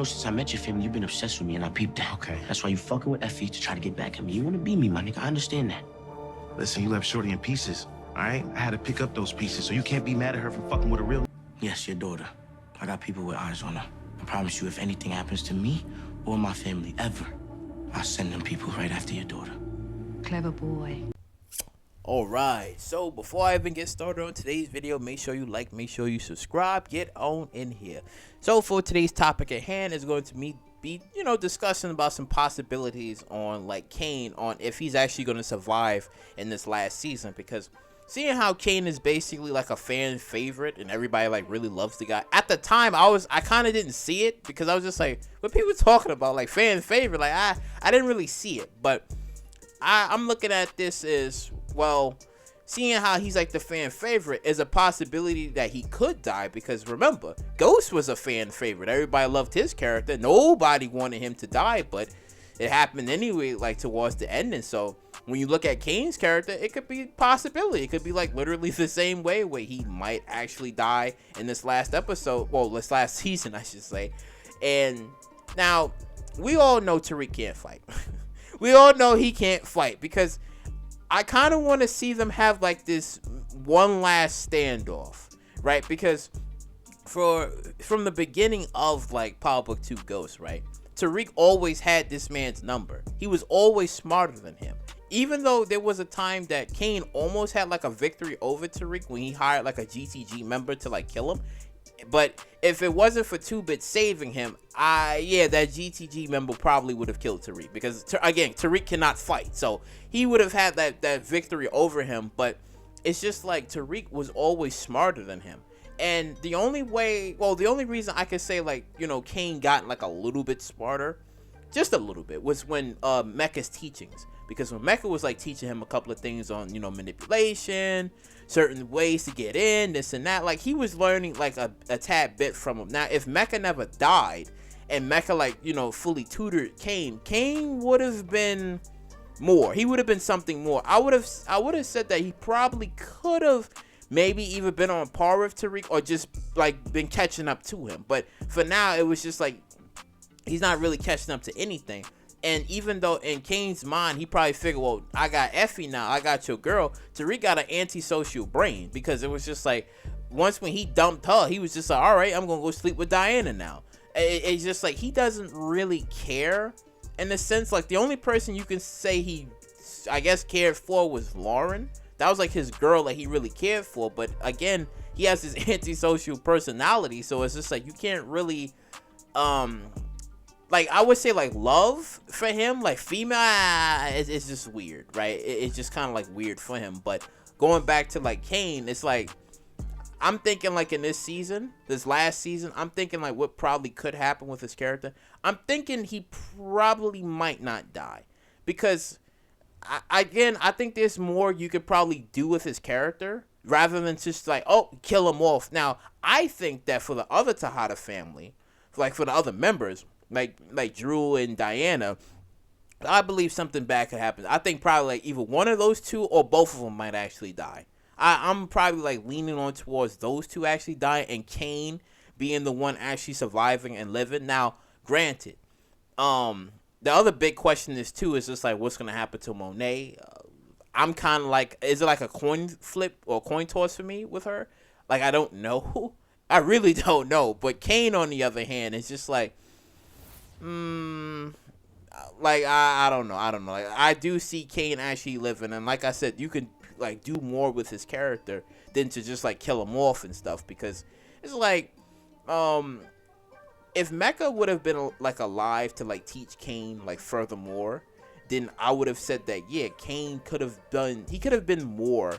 Since I met your family, you've been obsessed with me, and I peeped that. Okay. That's why you fucking with Effie to try to get back at me. You want to be me, my nigga. I understand that. Listen, you left Shorty in pieces, all right? I had to pick up those pieces, so you can't be mad at her for fucking with a real... Yes, your daughter. I got people with eyes on her. I promise you, if anything happens to me or my family ever, I'll send them people right after your daughter. Clever boy. Alright, so before I even get started on today's video, make sure you like, make sure you subscribe, get on in here. So for today's topic at hand is going to be, discussing about some possibilities on like Kane, on if he's actually going to survive in this last season, because seeing how Kane is basically like a fan favorite and everybody like really loves the guy. At the time, I kind of didn't see it because I was just like, what people talking about, like fan favorite, like I didn't really see it, but I'm looking at this as, well, seeing how he's like the fan favorite is a possibility that he could die, because remember, Ghost was a fan favorite. Everybody loved his character. Nobody wanted him to die, but it happened anyway, like towards the ending. So when you look at Kane's character, it could be a possibility. It could be like literally the same way where he might actually die in this last episode. Well, this last season, I should say. And now, we all know Tariq can't fight. We all know he can't fight, because I kind of want to see them have like this one last standoff, right? Because from the beginning of like Power Book 2 Ghost, right? Tariq always had this man's number. He was always smarter than him. Even though there was a time that Kane almost had like a victory over Tariq when he hired like a GTG member to like kill him. But if it wasn't for 2-Bit saving him, that GTG member probably would have killed Tariq, because again, Tariq cannot fight, so he would have had that victory over him. But it's just like Tariq was always smarter than him, and the only reason I could say like Kane got like a little bit smarter, just a little bit, was when Mecha's teachings. Because when Mecha was like teaching him a couple of things on manipulation, certain ways to get in, this and that, like he was learning like a tad bit from him. Now if Mecha never died and Mecha like fully tutored Kane would have been more. He would have been something more. I would have said that he probably could have maybe even been on par with Tariq, or just like been catching up to him. But for now, it was just like he's not really catching up to anything. And even though in Kane's mind, he probably figured, well, I got Effie now, I got your girl, Tariq got an antisocial brain, because it was just like, once when he dumped her, he was just like, all right, I'm going to go sleep with Diana now. It's just like, he doesn't really care, in the sense, like, the only person you can say he, I guess, cared for was Lauren. That was like his girl that he really cared for, but again, he has this antisocial personality, so it's just like, you can't really, like, I would say, like, love for him, like, female, it's just weird, right? It's just kind of, like, weird for him. But going back to, like, Kane, it's, like, I'm thinking, like, in this last season, I'm thinking, like, what probably could happen with his character. I'm thinking he probably might not die. Because, I think there's more you could probably do with his character, rather than just, like, oh, kill him off. Now, I think that for the other Tejeda family, like, for the other members, like Drew and Diana, I believe something bad could happen. I think probably like either one of those two or both of them might actually die. I'm probably like leaning on towards those two actually dying, and Kane being the one actually surviving and living. Now, granted, the other big question is just like, what's gonna happen to Monet? I'm kind of like, is it like a coin flip or coin toss for me with her? Like, I don't know. I really don't know. But Kane, on the other hand, is just like, like I don't know. Like, I do see Kane actually living, and like I said, you can like do more with his character than to just like kill him off and stuff, because it's like, if Mecha would have been like alive to like teach Kane like furthermore, then I would have said that Kane could have been more,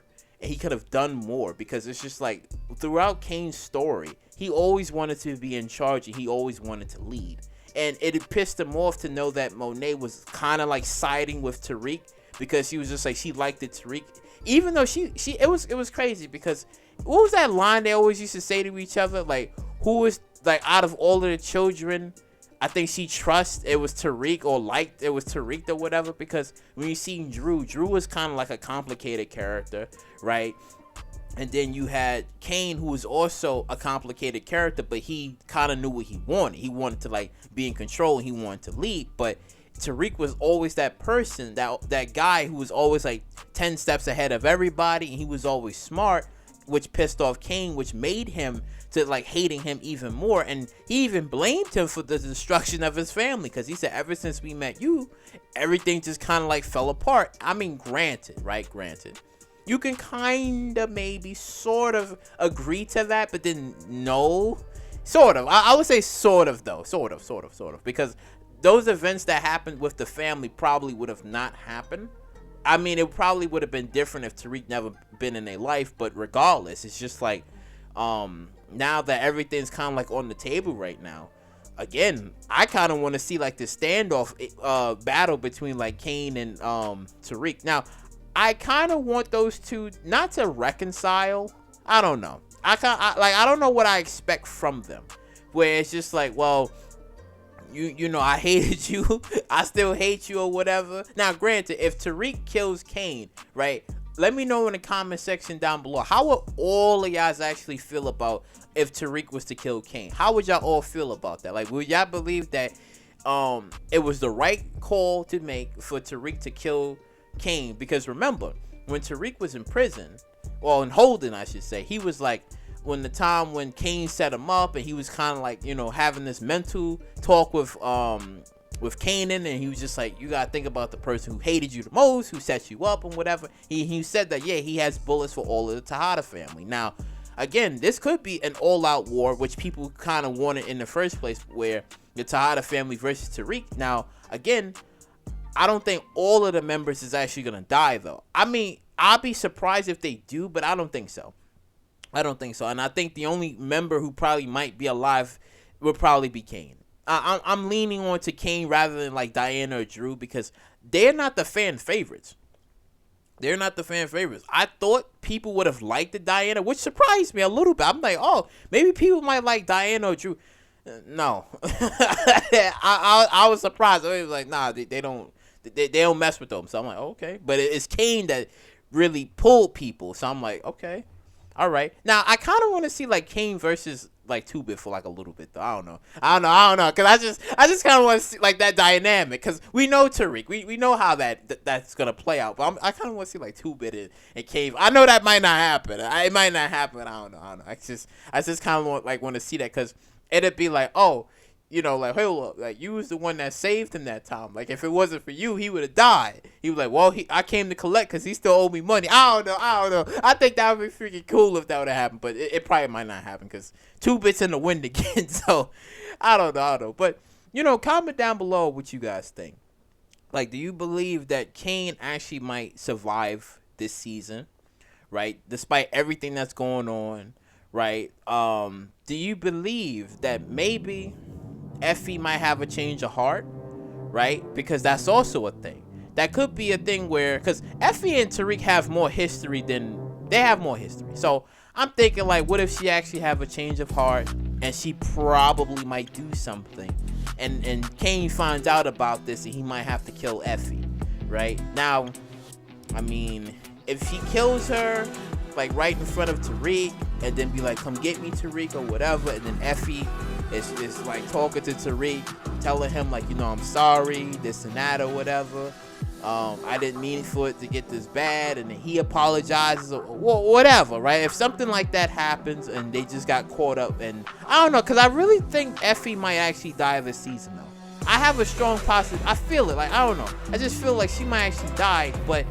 and he could have done more, because it's just like throughout Kane's story, he always wanted to be in charge and he always wanted to lead. And it pissed him off to know that Monet was kind of like siding with Tariq, because she was just like, she liked the Tariq, even though it was crazy, because what was that line they always used to say to each other, like, who was like out of all of the children, I think she trusts, it was Tariq, or liked it was Tariq or whatever, because when you see Drew was kind of like a complicated character, right? And then you had Kane, who was also a complicated character, but he kind of knew what he wanted. He wanted to like be in control, and he wanted to lead. But Tariq was always that person, that guy who was always like 10 steps ahead of everybody, and he was always smart, which pissed off Kane, which made him to like hating him even more. And he even blamed him for the destruction of his family, because he said, ever since we met you, everything just kind of like fell apart. I mean, granted, you can kind of maybe sort of agree to that, but then no, sort of. I would say sort of though, sort of, because those events that happened with the family probably would have not happened. I mean, it probably would have been different if Tariq never been in their life, but regardless, it's just like, now that everything's kind of like on the table right now, again, I kind of want to see like the standoff battle between like Kane and Tariq. Now, I kind of want those two not to reconcile. I don't know. I don't know what I expect from them. Where it's just like, well, you know, I hated you, I still hate you or whatever. Now, granted, if Tariq kills Kane, right? Let me know in the comment section down below. How would all of y'all actually feel about if Tariq was to kill Kane? How would y'all all feel about that? Like, would y'all believe that it was the right call to make for Tariq to kill Kane? Because remember, when Tariq was in prison, well, in holding, I should say, he was like, when the time when Kane set him up, and he was kind of like, you know, having this mental talk with Kanan, and he was just like, you gotta think about the person who hated you the most, who set you up and whatever. He said that, yeah, he has bullets for all of the Tejeda family. Now, again, this could be an all-out war, which people kind of wanted in the first place, where the Tejeda family versus Tariq. Now, again, I don't think all of the members is actually gonna die though. I mean, I'll be surprised if they do, but I don't think so. And I think the only member who probably might be alive would probably be Kane. I'm leaning on to Kane rather than like Diana or Drew, because they're not the fan favorites. I thought people would have liked the Diana, which surprised me a little bit. I'm like, oh, maybe people might like Diana or Drew. No, I was surprised. I was like, nah, they don't mess with them. So I'm like, okay, but it's Kane that really pulled people. So I'm like, okay. All right. Now, I kind of want to see, like, Kane versus, like, 2-Bit for, like, a little bit, though. I don't know. Because I just kind of want to see, like, that dynamic. Because we know Tariq. We know how that's going to play out. But I kind of want to see, like, 2-Bit and Kane. I know that might not happen. It might not happen. I don't know. I just kind of want to see that. Because it'd be like, oh, you know, like, hey, look, like, you was the one that saved him that time. Like, if it wasn't for you, he would have died. He was like, well, I came to collect because he still owed me money. I don't know. I think that would be freaking cool if that would have happened, but it probably might not happen because 2-Bit's in the wind again. So, I don't know. But, you know, comment down below what you guys think. Like, do you believe that Kane actually might survive this season, right? Despite everything that's going on, right? Do you believe that maybe Effie might have a change of heart, right? Because that's also a thing. That could be a thing where, because Effie and Tariq have more history. So I'm thinking, like, what if she actually have a change of heart and she probably might do something, and Kane finds out about this and he might have to kill Effie, right? Now, I mean, if he kills her, like, right in front of Tariq, and then be like, come get me, Tariq, or whatever, and then Effie is like talking to Tariq, telling him, like, you know, I'm sorry, this and that or whatever. I didn't mean for it to get this bad, and then he apologizes or whatever, right? If something like that happens and they just got caught up, and I don't know, because I really think Effie might actually die this season though. I have a strong I feel it, like, I don't know. I just feel like she might actually die, but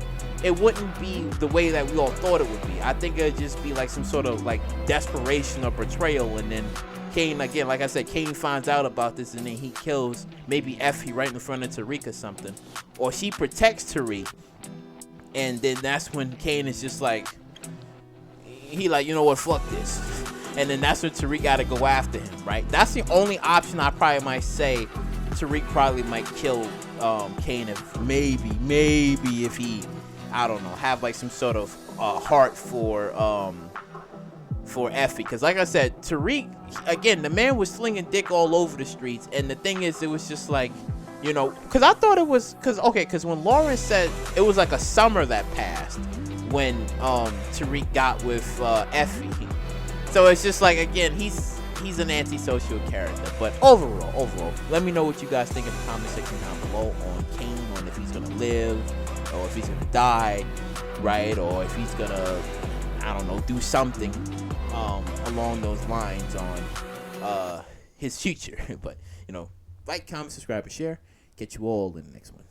it wouldn't be the way that we all thought it would be. I think it'd just be like some sort of like desperation or betrayal, and then Kane, again, like I said, Kane finds out about this and then he kills maybe Effie right in front of Tariq or something. Or she protects Tariq, and then that's when Kane is just like, he like, you know what, fuck this. And then that's when Tariq gotta go after him, right? That's the only option I probably might say. Tariq probably might kill Kane if maybe if he, I don't know, have like some sort of heart for Effie. Because like I said, Tariq, again, the man was slinging dick all over the streets, and the thing is, it was just like, you know, because I thought it was, because when Lauren said it was like a summer that passed when Tariq got with Effie. So it's just like, again, he's an antisocial character. But overall, let me know what you guys think in the comment section down below on Kane, on if he's gonna live or if he's gonna die, right? Or if he's gonna, I don't know, do something along those lines on his future. But, like, comment, subscribe, and share. Catch you all in the next one.